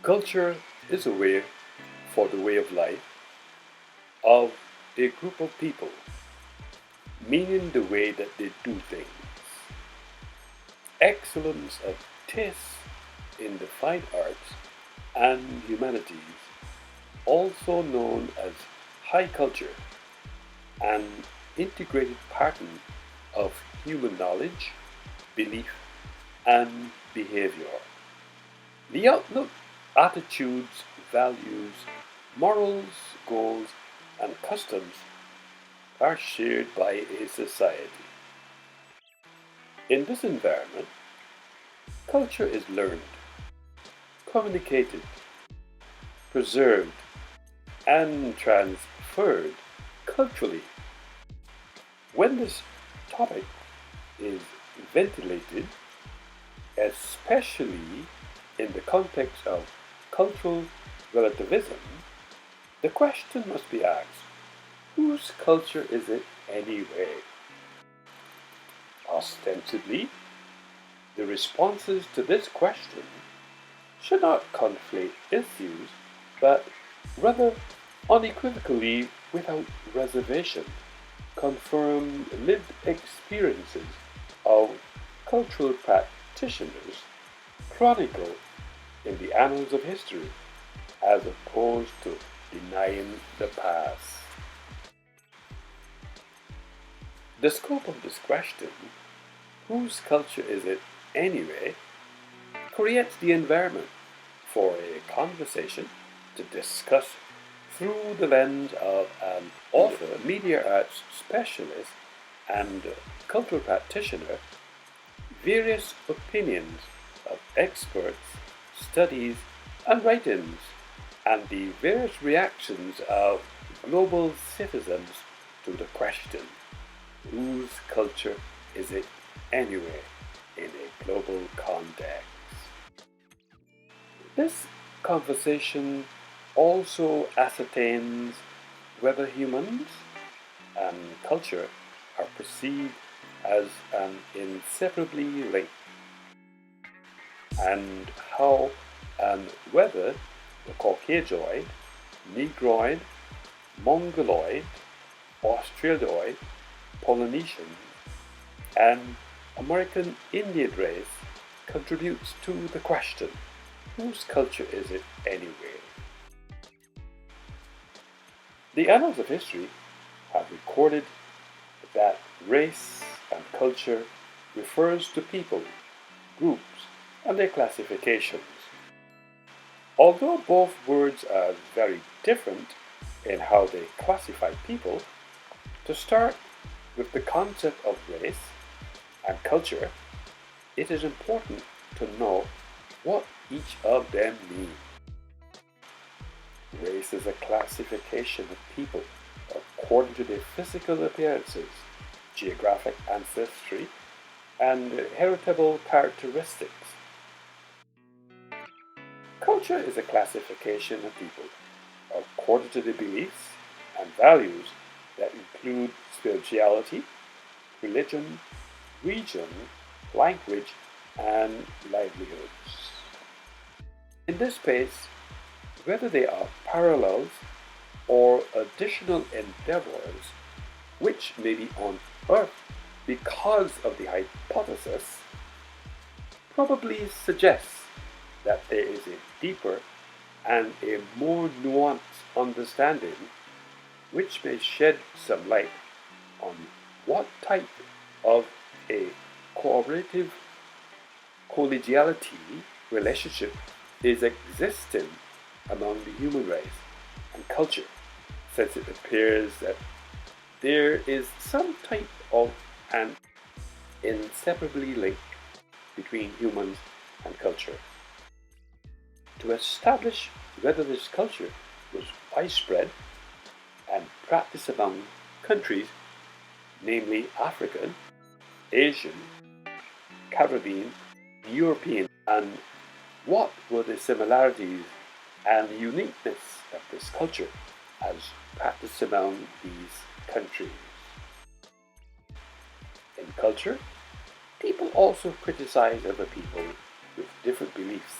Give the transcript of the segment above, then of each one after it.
Culture is a way for the way of life of a group of people, meaning the way that they do things. Excellence of taste in the fine arts and humanities, also known as high culture, an integrated pattern of human knowledge, belief, and behavior. The outlook, attitudes, values, morals, goals, and customs are shared by a society. In this environment, culture is learned, communicated, preserved, and transferred culturally. When this topic is ventilated, especially in the context of cultural relativism, the question must be asked, whose culture is it anyway? Ostensibly, the responses to this question should not conflate issues, but rather unequivocally, without reservation, confirm lived experiences of cultural practitioners chronicled in the annals of history, as opposed to denying the past. The scope of this question, whose culture is it anyway, creates the environment for a conversation to discuss through the lens of an author, media arts specialist, and cultural practitioner various opinions of experts, studies, and writings, and the various reactions of global citizens to the question, whose culture is it anyway in a global context? This conversation also ascertains whether humans and culture are perceived as an inseparably linked, and how and whether the Caucasoid, Negroid, Mongoloid, Australoid, Polynesian, and American Indian race contributes to the question, whose culture is it anyway? The annals of history have recorded that race and culture refers to people, groups, and their classifications. Although both words are very different in how they classify people, to start with the concept of race and culture, it is important to know what each of them mean. Race is a classification of people according to their physical appearances, geographic ancestry, and heritable characteristics. Culture is a classification of people according to their beliefs and values that include spirituality, religion, region, language, and livelihoods. In this space, whether they are parallels or additional endeavors which may be unearthed because of the hypothesis, probably suggests that there is a deeper and a more nuanced understanding which may shed some light on what type of a cooperative collegiality relationship is existing among the human race and culture, since it appears that there is some type of an inseparably link between humans and culture. To establish whether this culture was widespread and practiced among countries, namely African, Asian, Caribbean, European, and what were the similarities and uniqueness of this culture as practiced among these countries. In culture, people also criticize other people with different beliefs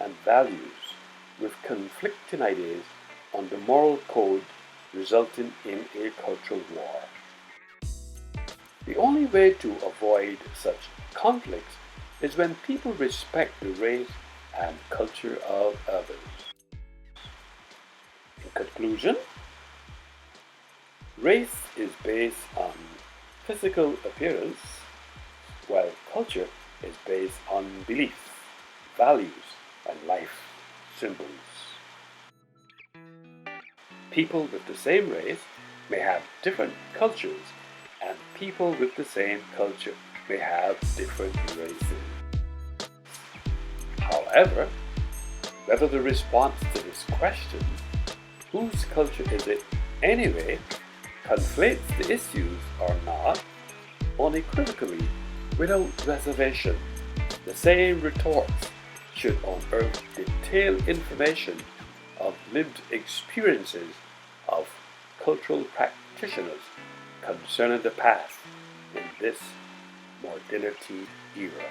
and values with conflicting ideas on the moral code, resulting in a cultural war. The only way to avoid such conflicts is when people respect the race and culture of others. In conclusion, race is based on physical appearance, while culture is based on beliefs, values, and life symbols. People with the same race may have different cultures, and people with the same culture may have different races. However, whether the response to this question, whose culture is it anyway, conflates the issues or not, unequivocally, without reservation, the same retorts should unearth detailed information of lived experiences of cultural practitioners concerning the past in this modernity era.